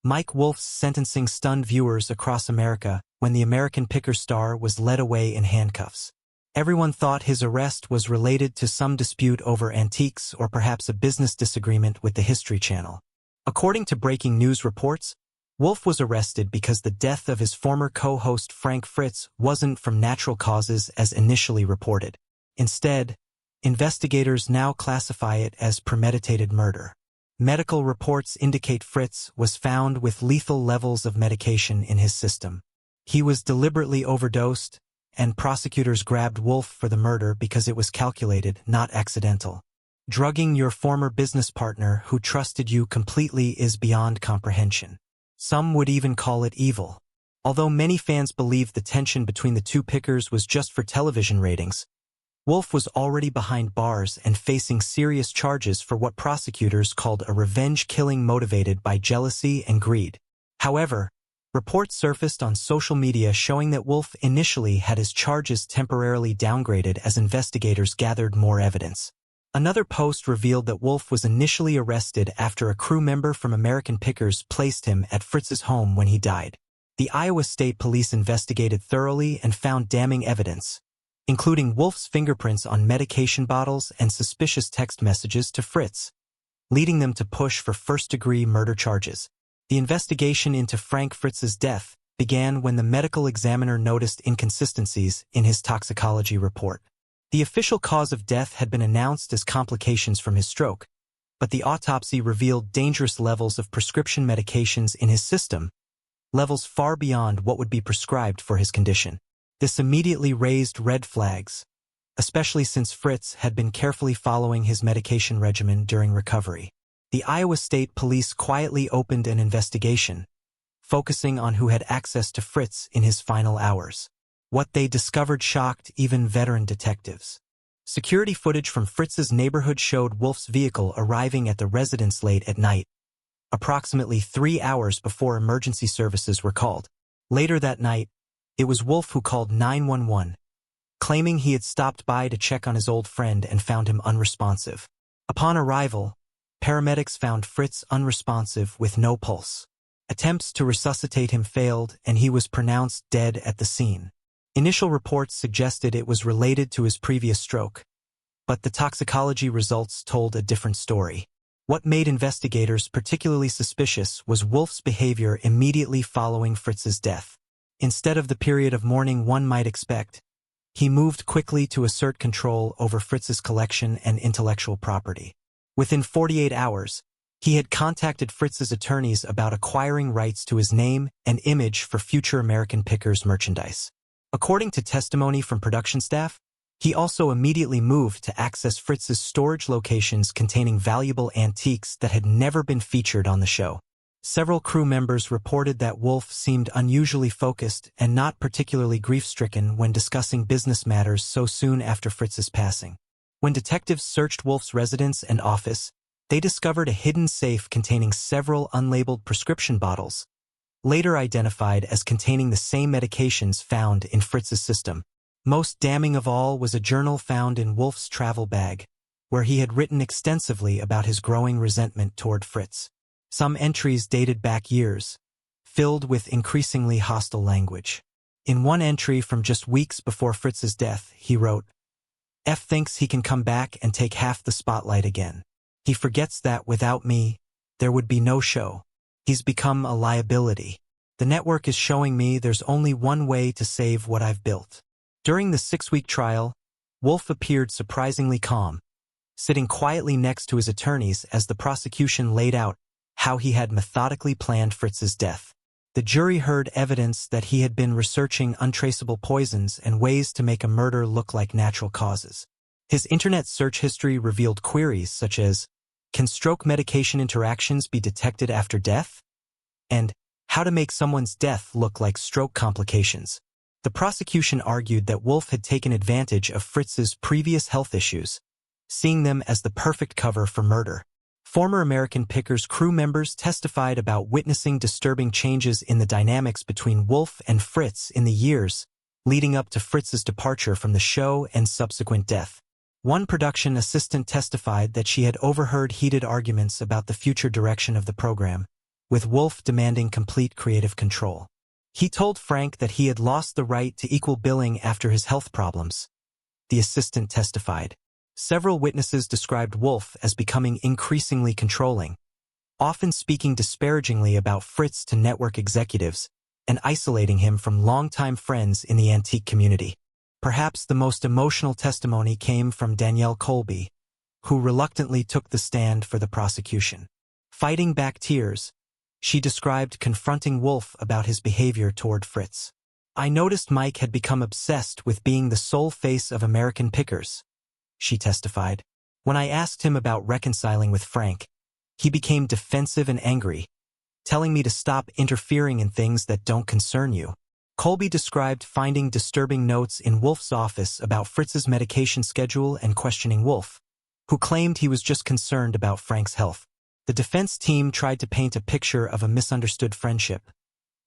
Mike Wolfe's sentencing stunned viewers across America when the American Picker star was led away in handcuffs. Everyone thought his arrest was related to some dispute over antiques or perhaps a business disagreement with the History Channel. According to breaking news reports, Wolfe was arrested because the death of his former co-host Frits wasn't from natural causes as initially reported. Instead, investigators now classify it as premeditated murder. Medical reports indicate Frits was found with lethal levels of medication in his system. He was deliberately overdosed, and prosecutors grabbed Wolfe for the murder because it was calculated, not accidental. Drugging your former business partner who trusted you completely is beyond comprehension. Some would even call it evil. Although many fans believed the tension between the two pickers was just for television ratings, Wolfe was already behind bars and facing serious charges for what prosecutors called a revenge killing motivated by jealousy and greed. However, reports surfaced on social media showing that Wolfe initially had his charges temporarily downgraded as investigators gathered more evidence. Another post revealed that Wolfe was initially arrested after a crew member from American Pickers placed him at Fritz's home when he died. The Iowa State Police investigated thoroughly and found damning evidence, including Wolfe's fingerprints on medication bottles and suspicious text messages to Frits, leading them to push for first-degree murder charges. The investigation into Fritz's death began when the medical examiner noticed inconsistencies in his toxicology report. The official cause of death had been announced as complications from his stroke, but the autopsy revealed dangerous levels of prescription medications in his system, levels far beyond what would be prescribed for his condition. This immediately raised red flags, especially since Frits had been carefully following his medication regimen during recovery. The Iowa State Police quietly opened an investigation, focusing on who had access to Frits in his final hours. What they discovered shocked even veteran detectives. Security footage from Fritz's neighborhood showed Wolfe's vehicle arriving at the residence late at night, approximately 3 hours before emergency services were called. Later that night, it was Wolfe who called 911, claiming he had stopped by to check on his old friend and found him unresponsive. Upon arrival, paramedics found Frits unresponsive with no pulse. Attempts to resuscitate him failed, and he was pronounced dead at the scene. Initial reports suggested it was related to his previous stroke, but the toxicology results told a different story. What made investigators particularly suspicious was Wolfe's behavior immediately following Fritz's death. Instead of the period of mourning one might expect, he moved quickly to assert control over Fritz's collection and intellectual property. Within 48 hours, he had contacted Fritz's attorneys about acquiring rights to his name and image for future American Pickers merchandise. According to testimony from production staff, he also immediately moved to access Fritz's storage locations containing valuable antiques that had never been featured on the show. Several crew members reported that Wolfe seemed unusually focused and not particularly grief-stricken when discussing business matters so soon after Fritz's passing. When detectives searched Wolfe's residence and office, they discovered a hidden safe containing several unlabeled prescription bottles, later identified as containing the same medications found in Fritz's system. Most damning of all was a journal found in Wolfe's travel bag, where he had written extensively about his growing resentment toward Frits. Some entries dated back years, filled with increasingly hostile language. In one entry from just weeks before Fritz's death, he wrote, "F thinks he can come back and take half the spotlight again. He forgets that without me, there would be no show. He's become a liability. The network is showing me there's only one way to save what I've built." During the 6-week trial, Wolfe appeared surprisingly calm, sitting quietly next to his attorneys as the prosecution laid out how he had methodically planned Fritz's death. The jury heard evidence that he had been researching untraceable poisons and ways to make a murder look like natural causes. His internet search history revealed queries such as, "Can stroke medication interactions be detected after death?" and "How to make someone's death look like stroke complications." The prosecution argued that Wolfe had taken advantage of Fritz's previous health issues, seeing them as the perfect cover for murder. Former American Pickers crew members testified about witnessing disturbing changes in the dynamics between Wolfe and Frits in the years leading up to Fritz's departure from the show and subsequent death. One production assistant testified that she had overheard heated arguments about the future direction of the program, with Wolfe demanding complete creative control. He told Frank that he had lost the right to equal billing after his health problems. The assistant testified. Several witnesses described Wolfe as becoming increasingly controlling, often speaking disparagingly about Frits to network executives and isolating him from longtime friends in the antique community. Perhaps the most emotional testimony came from Danielle Colby, who reluctantly took the stand for the prosecution. Fighting back tears, she described confronting Wolfe about his behavior toward Frits. "I noticed Mike had become obsessed with being the sole face of American Pickers," she testified. "When I asked him about reconciling with Frank, he became defensive and angry, telling me to stop interfering in things that don't concern you." Colby described finding disturbing notes in Wolfe's office about Fritz's medication schedule and questioning Wolfe, who claimed he was just concerned about Frank's health. The defense team tried to paint a picture of a misunderstood friendship,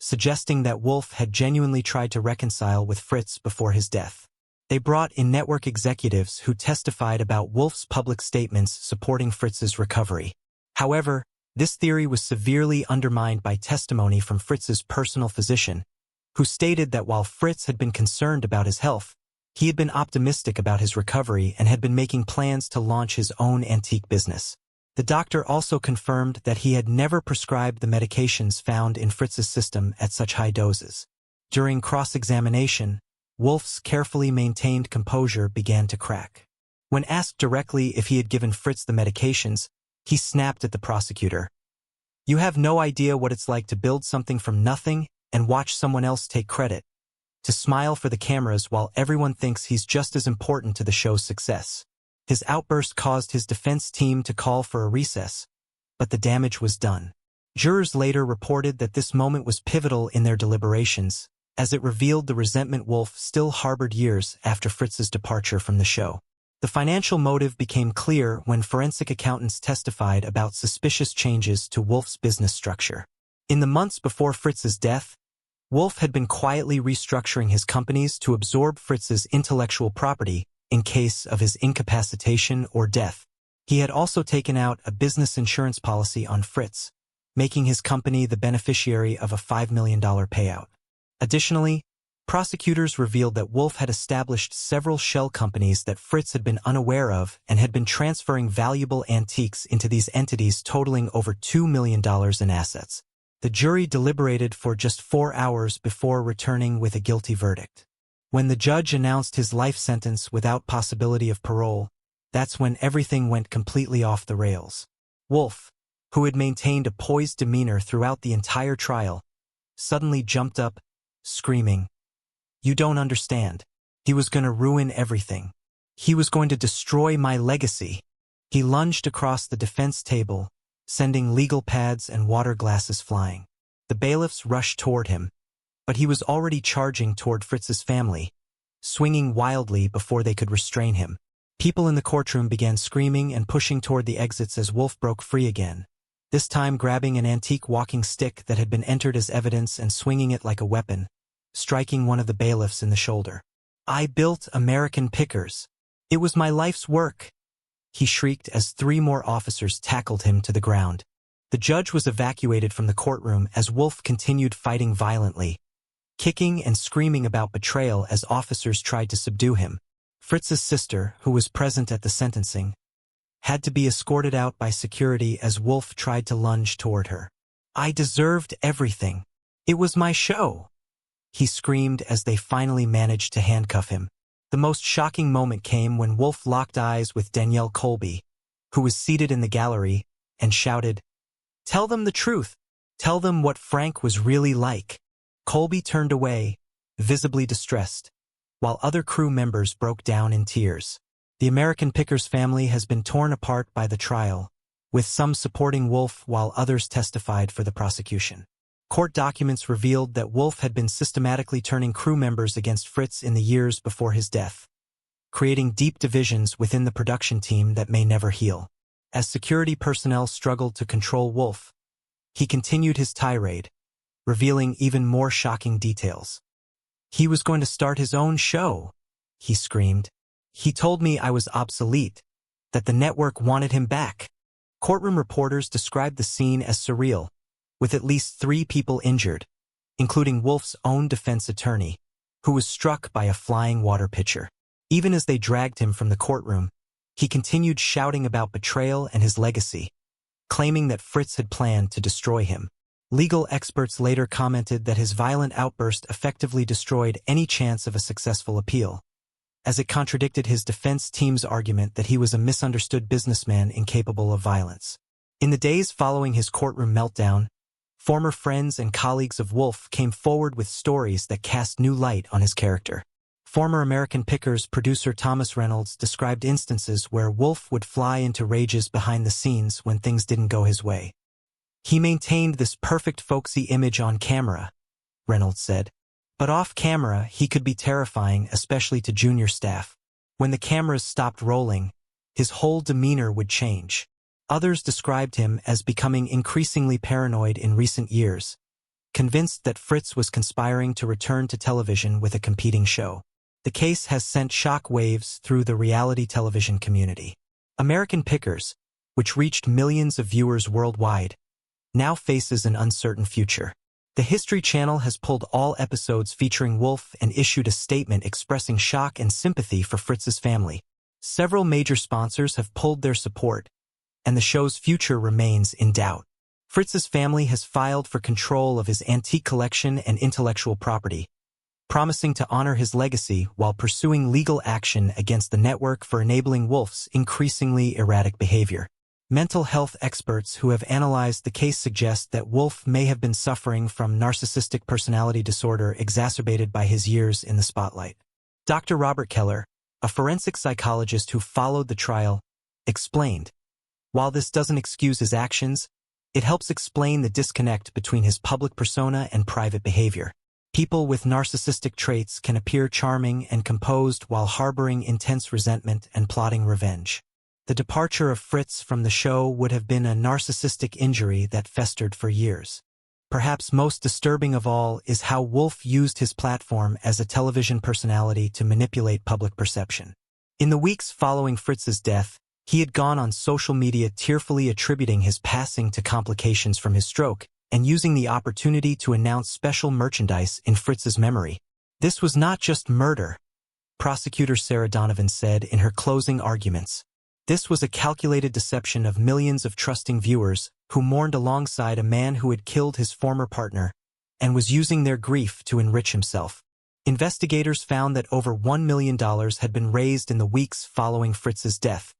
suggesting that Wolfe had genuinely tried to reconcile with Frits before his death. They brought in network executives who testified about Wolfe's public statements supporting Fritz's recovery. However, this theory was severely undermined by testimony from Fritz's personal physician, who stated that while Frits had been concerned about his health, he had been optimistic about his recovery and had been making plans to launch his own antique business. The doctor also confirmed that he had never prescribed the medications found in Fritz's system at such high doses. During cross-examination, Wolfe's carefully maintained composure began to crack. When asked directly if he had given Frits the medications, he snapped at the prosecutor. "You have no idea what it's like to build something from nothing and watch someone else take credit, to smile for the cameras while everyone thinks he's just as important to the show's success." His outburst caused his defense team to call for a recess, but the damage was done. Jurors later reported that this moment was pivotal in their deliberations, as it revealed the resentment Wolfe still harbored years after Fritz's departure from the show. The financial motive became clear when forensic accountants testified about suspicious changes to Wolfe's business structure. In the months before Fritz's death, Wolfe had been quietly restructuring his companies to absorb Fritz's intellectual property in case of his incapacitation or death. He had also taken out a business insurance policy on Frits, making his company the beneficiary of a $5 million payout. Additionally, prosecutors revealed that Wolfe had established several shell companies that Frits had been unaware of and had been transferring valuable antiques into these entities totaling over $2 million in assets. The jury deliberated for just 4 hours before returning with a guilty verdict. When the judge announced his life sentence without possibility of parole, that's when everything went completely off the rails. Wolfe, who had maintained a poised demeanor throughout the entire trial, suddenly jumped up, screaming, "You don't understand. He was going to ruin everything. He was going to destroy my legacy." He lunged across the defense table, sending legal pads and water glasses flying. The bailiffs rushed toward him, but he was already charging toward Fritz's family, swinging wildly before they could restrain him. People in the courtroom began screaming and pushing toward the exits as Wolfe broke free again, this time grabbing an antique walking stick that had been entered as evidence and swinging it like a weapon, striking one of the bailiffs in the shoulder. "I built American Pickers. It was my life's work," he shrieked as 3 more officers tackled him to the ground. The judge was evacuated from the courtroom as Wolfe continued fighting violently, kicking and screaming about betrayal as officers tried to subdue him. Fritz's sister, who was present at the sentencing, had to be escorted out by security as Wolfe tried to lunge toward her. "I deserved everything. It was my show," he screamed as they finally managed to handcuff him. The most shocking moment came when Wolfe locked eyes with Danielle Colby, who was seated in the gallery, and shouted, "Tell them the truth. Tell them what Frank was really like." Colby turned away, visibly distressed, while other crew members broke down in tears. The American Pickers family has been torn apart by the trial, with some supporting Wolfe while others testified for the prosecution. Court documents revealed that Wolfe had been systematically turning crew members against Frits in the years before his death, creating deep divisions within the production team that may never heal. As security personnel struggled to control Wolfe, he continued his tirade, revealing even more shocking details. "He was going to start his own show," he screamed. "He told me I was obsolete, that the network wanted him back." Courtroom reporters described the scene as surreal, with at least 3 people injured, including Wolfe's own defense attorney, who was struck by a flying water pitcher. Even as they dragged him from the courtroom, he continued shouting about betrayal and his legacy, claiming that Frits had planned to destroy him. Legal experts later commented that his violent outburst effectively destroyed any chance of a successful appeal, as it contradicted his defense team's argument that he was a misunderstood businessman incapable of violence. In the days following his courtroom meltdown, former friends and colleagues of Wolfe came forward with stories that cast new light on his character. Former American Pickers producer Thomas Reynolds described instances where Wolfe would fly into rages behind the scenes when things didn't go his way. He maintained this perfect folksy image on camera, Reynolds said, but off camera he could be terrifying, especially to junior staff. When the cameras stopped rolling, his whole demeanor would change. Others described him as becoming increasingly paranoid in recent years, convinced that Frits was conspiring to return to television with a competing show. The case has sent shock waves through the reality television community. American Pickers, which reached millions of viewers worldwide, now faces an uncertain future. The History Channel has pulled all episodes featuring Wolfe and issued a statement expressing shock and sympathy for Fritz's family. Several major sponsors have pulled their support, and the show's future remains in doubt. Fritz's family has filed for control of his antique collection and intellectual property, promising to honor his legacy while pursuing legal action against the network for enabling Wolfe's increasingly erratic behavior. Mental health experts who have analyzed the case suggest that Wolfe may have been suffering from narcissistic personality disorder exacerbated by his years in the spotlight. Dr. Robert Keller, a forensic psychologist who followed the trial, explained, "While this doesn't excuse his actions, it helps explain the disconnect between his public persona and private behavior. People with narcissistic traits can appear charming and composed while harboring intense resentment and plotting revenge. The departure of Frits from the show would have been a narcissistic injury that festered for years. Perhaps most disturbing of all is how Wolfe used his platform as a television personality to manipulate public perception. In the weeks following Fritz's death, he had gone on social media tearfully attributing his passing to complications from his stroke and using the opportunity to announce special merchandise in Fritz's memory. This was not just murder, prosecutor Sarah Donovan said in her closing arguments. This was a calculated deception of millions of trusting viewers who mourned alongside a man who had killed his former partner and was using their grief to enrich himself. Investigators found that over $1 million had been raised in the weeks following Fritz's death,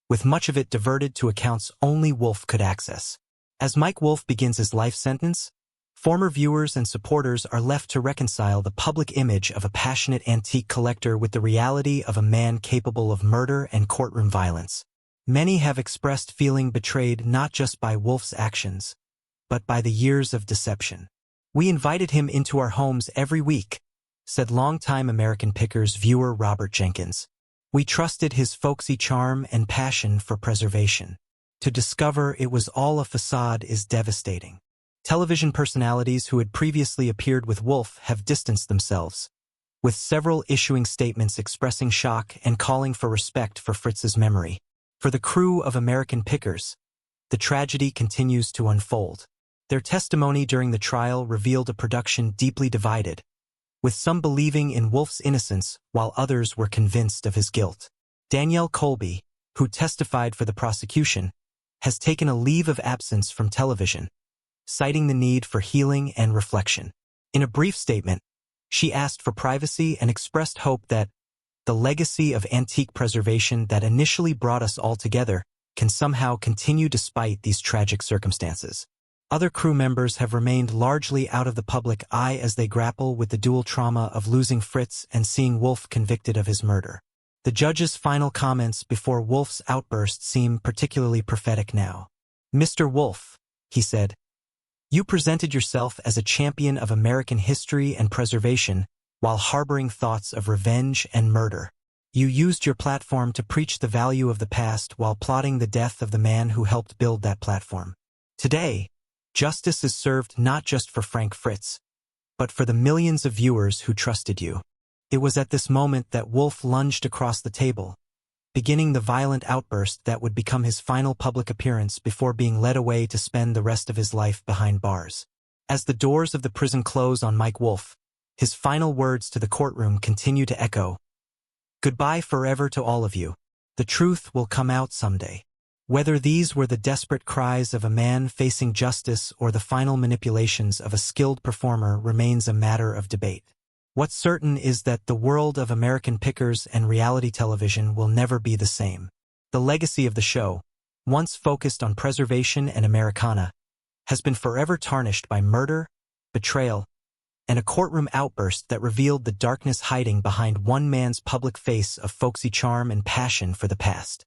with much of it diverted to accounts only Wolfe could access. As Mike Wolfe begins his life sentence, former viewers and supporters are left to reconcile the public image of a passionate antique collector with the reality of a man capable of murder and courtroom violence. Many have expressed feeling betrayed not just by Wolfe's actions, but by the years of deception. "We invited him into our homes every week," said longtime American Pickers viewer Robert Jenkins. "We trusted his folksy charm and passion for preservation. To discover it was all a facade is devastating." Television personalities who had previously appeared with Wolfe have distanced themselves, with several issuing statements expressing shock and calling for respect for Fritz's memory. For the crew of American Pickers, the tragedy continues to unfold. Their testimony during the trial revealed a production deeply divided, with some believing in Wolfe's innocence while others were convinced of his guilt. Danielle Colby, who testified for the prosecution, has taken a leave of absence from television, citing the need for healing and reflection. In a brief statement, she asked for privacy and expressed hope that the legacy of antique preservation that initially brought us all together can somehow continue despite these tragic circumstances. Other crew members have remained largely out of the public eye as they grapple with the dual trauma of losing Frits and seeing Wolfe convicted of his murder. The judge's final comments before Wolfe's outburst seem particularly prophetic now. "Mr. Wolfe," he said, "you presented yourself as a champion of American history and preservation while harboring thoughts of revenge and murder. You used your platform to preach the value of the past while plotting the death of the man who helped build that platform. Today, justice is served not just for Frank Frits, but for the millions of viewers who trusted you." It was at this moment that Wolfe lunged across the table, beginning the violent outburst that would become his final public appearance before being led away to spend the rest of his life behind bars. As the doors of the prison close on Mike Wolfe, his final words to the courtroom continue to echo, "Goodbye forever to all of you. The truth will come out someday." Whether these were the desperate cries of a man facing justice or the final manipulations of a skilled performer remains a matter of debate. What's certain is that the world of American pickers and reality television will never be the same. The legacy of the show, once focused on preservation and Americana, has been forever tarnished by murder, betrayal, and a courtroom outburst that revealed the darkness hiding behind one man's public face of folksy charm and passion for the past.